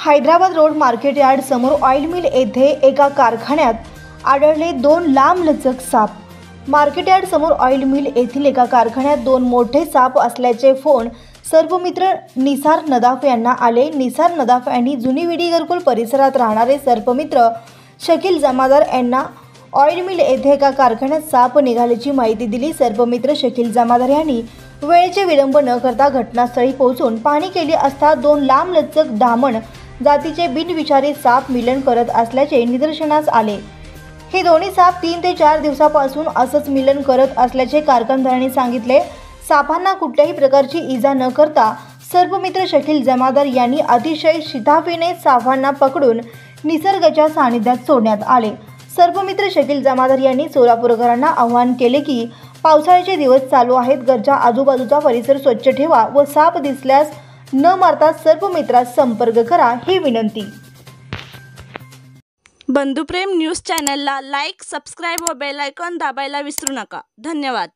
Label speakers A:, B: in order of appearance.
A: Hyderabad road market yard समोर oil mill येथे एका कारखान्यात आढळले 2 लांबलचक साप। मार्केट यार्ड समोर ऑइल मिल येथील एका कारखान्यात 2 मोठे साप असल्याचे फोन सर्पमित्र निसार नदाफ यांना आले। निसार नदाफ यांनी जुनी विडी घरकुल परिसरात राहणारे सर्पमित्र शकील जमादार यांना ऑइल मिल येथे एका कारखान्यात साप निघाल्याची माहिती दिली। सर्पमित्र शकील जमादार यांनी वेळेचे विलंब न करता घटनास्थळी पोहोचून पाहणी केली असता 2 लांबलचक दामण जातीचे बिनविषारी साप मिलन करत असल्याचे निदर्शनास आले। हे दोन्ही साप 3 ते 4 दिवसापासून असंच मिलन करत असल्याचे कारखानदारांनी सांगितले। सापांना कुठल्याही प्रकारची इजा न करता सर्पमित्र शकील जमादार यांनी अतिशय शिताफीने सापांना पकडून निसर्गाच्या सानिध्यात सोडण्यात आले। सर्पमित्र शकील जमादार यांनी सोलापूरकरांना आवाहन केले की पावसाळ्याचे दिवस चालू आहेत, घरच्या आजूबाजूचा परिसर स्वच्छ ठेवा व साप दिसल्यास न मारता सर्पमित्रास संपर्क करा ही विनंती।
B: बंधुप्रेम न्यूज चॅनलला लाईक, सबस्क्राइब व बेल आयकॉन दाबायला विसरू नका। धन्यवाद।